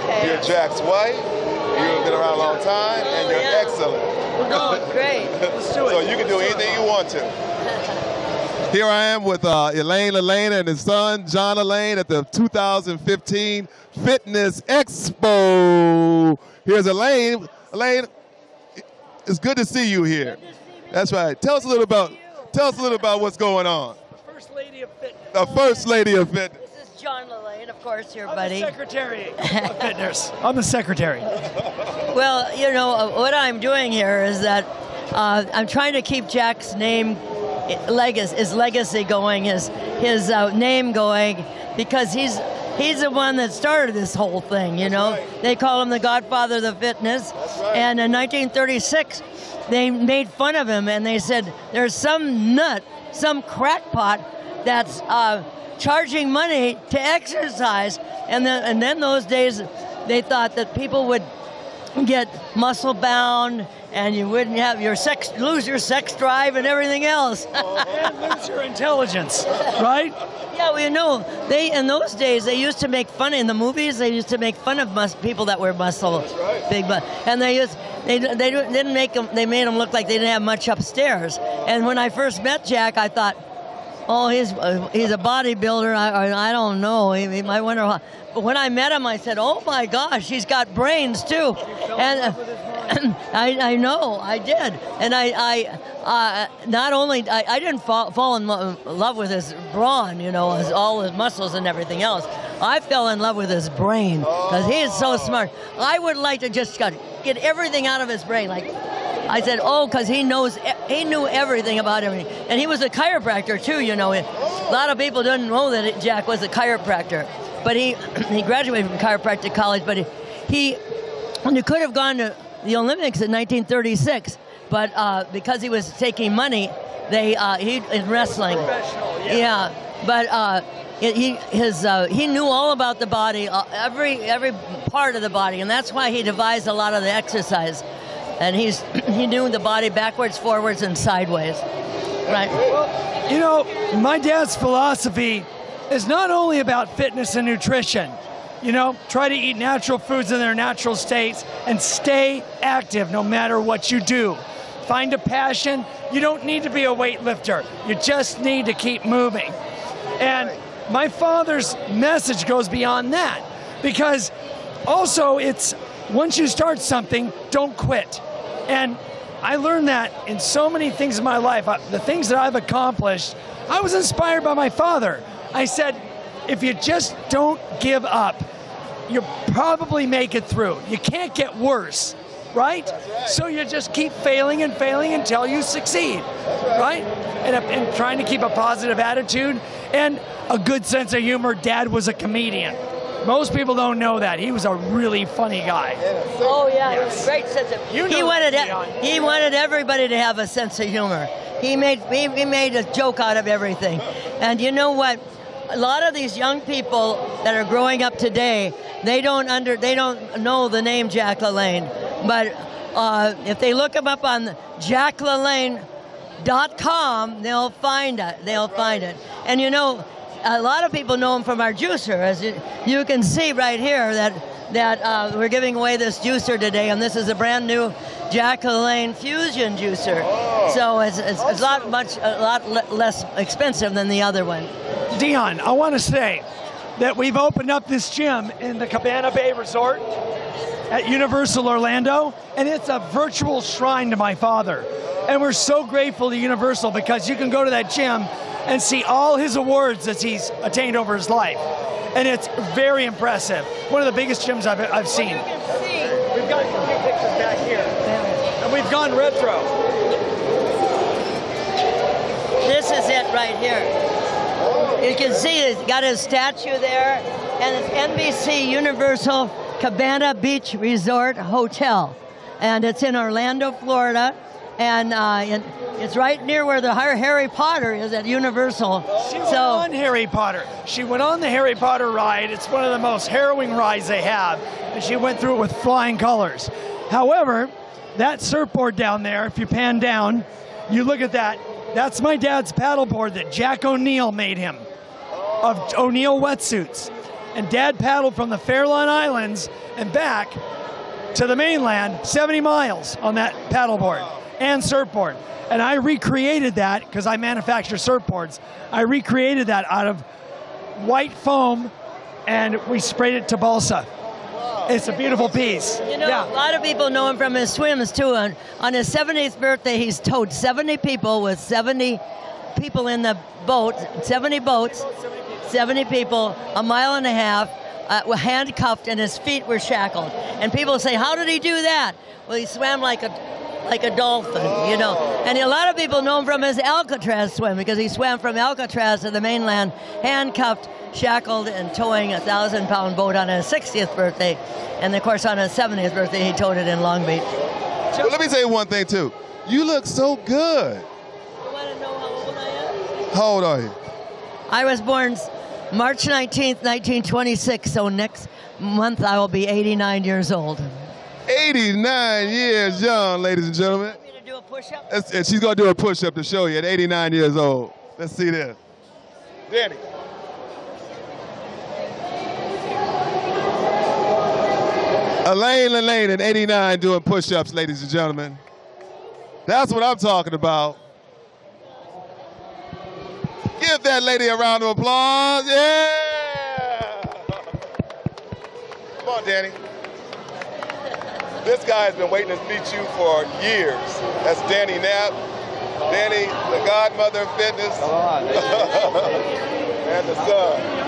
Okay. You're Jack's wife. You've been around a long time, and you're excellent. Oh, great. Let's do it. So you can do anything you want to. Here I am with Elaine and his son, Jon Elaine, at the 2015 Fitness Expo. Here's Elaine. Elaine, it's good to see you here. That's right. Tell us a little about what's going on. The First Lady of Fitness. The First Lady of Fitness. This is Jon Elaine, of course, your I'm buddy. the Secretary of Fitness. I'm the Secretary. Well, you know, what I'm doing here is that I'm trying to keep Jack's name, his legacy going, his name going, because he's the one that started this whole thing, you know. Right. They call him the Godfather of the Fitness. That's right. And in 1936, they made fun of him, and they said, there's some nut, some crackpot that's charging money to exercise. And then those days, they thought that people would get muscle bound, and you wouldn't have lose your sex drive and everything else. And lose your intelligence, right? Yeah, well, you know, in those days, they used to make fun, in the movies, they used to make fun of people that were muscle, right. big butt. And they made them look like they didn't have much upstairs. And when I first met Jack, I thought, oh, he's a bodybuilder, I don't know, he might wonder how. But when I met him, I said, oh my gosh, he's got brains too. And I know, I did. And I didn't fall in love with his brawn, you know, all his muscles and everything else. I fell in love with his brain, because he is so smart. I would like to just get everything out of his brain. Like I said, oh, because he knew everything about everything. And he was a chiropractor too, you know. A lot of people didn't know that Jack was a chiropractor. But he graduated from chiropractic college, but he could have gone to the Olympics in 1936, but because he was taking money, he in wrestling. Yeah, but he knew all about the body, every part of the body, and that's why he devised a lot of the exercise. And he knew the body backwards, forwards, and sideways. Right. Well, you know, my dad's philosophy is not only about fitness and nutrition. You know, try to eat natural foods in their natural states and stay active no matter what you do. Find a passion. You don't need to be a weightlifter. You just need to keep moving. And my father's message goes beyond that, because also it's once you start something, don't quit. And I learned that in so many things in my life. The things that I've accomplished, I was inspired by my father. I said, if you just don't give up, you'll probably make it through. You can't get worse, right? So you just keep failing and failing until you succeed, right? And trying to keep a positive attitude and a good sense of humor. Dad was a comedian. Most people don't know that. He was a really funny guy. Oh yeah, yes. Great sense of humor. He wanted everybody to have a sense of humor. He made a joke out of everything. And you know what? A lot of these young people that are growing up today, they don't know the name Jack LaLanne. But if they look him up on JackLaLanne.com, they'll find it. And you know, a lot of people know him from our juicer. As you can see right here that we're giving away this juicer today, and this is a brand new Jack LaLanne Fusion juicer. So it's a lot less expensive than the other one. Dion, I want to say that we've opened up this gym in the Cabana Bay Resort at Universal Orlando, and it's a virtual shrine to my father. And we're so grateful to Universal, because you can go to that gym and see all his awards that he's attained over his life. And it's very impressive. One of the biggest gyms I've seen. We've got a few pictures back here. And we've gone retro. This is it right here. You can see he's got his statue there, and it's NBC Universal Cabana Beach Resort Hotel. And it's in Orlando, Florida. And it's right near where the Harry Potter is at Universal. She went on Harry Potter. She went on the Harry Potter ride. It's one of the most harrowing rides they have. And she went through it with flying colors. However, that surfboard down there, if you pan down, you look at that, that's my dad's paddleboard that Jack O'Neill made him, of O'Neill wetsuits. And Dad paddled from the Farallon Islands and back to the mainland 70 miles on that paddleboard and surfboard. And I recreated that because I manufacture surfboards. I recreated that out of white foam, and we sprayed it to balsa. It's a beautiful piece. You know, a lot of people know him from his swims too. On his 70th birthday, he's towed 70 people with 70 people in the boat, 70 boats, 70 people, a mile and a half, handcuffed, and his feet were shackled. And people say, how did he do that? Well, he swam like a dolphin, you know. And a lot of people know him from his Alcatraz swim because he swam from Alcatraz to the mainland, handcuffed, shackled, and towing a 1,000-pound boat on his 60th birthday. And of course, on his 70th birthday, he towed it in Long Beach. Well, let me say one thing too. You look so good. You want to know how old I am? How old are you? I was born March 19th, 1926, so next month I will be 89 years old. 89 years young, ladies and gentlemen. Want me to do a push-up? And she's going to do a push-up to show you at 89 years old. Let's see this. Danny. Elaine at 89 doing push-ups, ladies and gentlemen. That's what I'm talking about. Give that lady a round of applause. Yeah! Come on, Danny. This guy has been waiting to meet you for years. That's Danny Knapp. Danny, the godmother of fitness. And the son.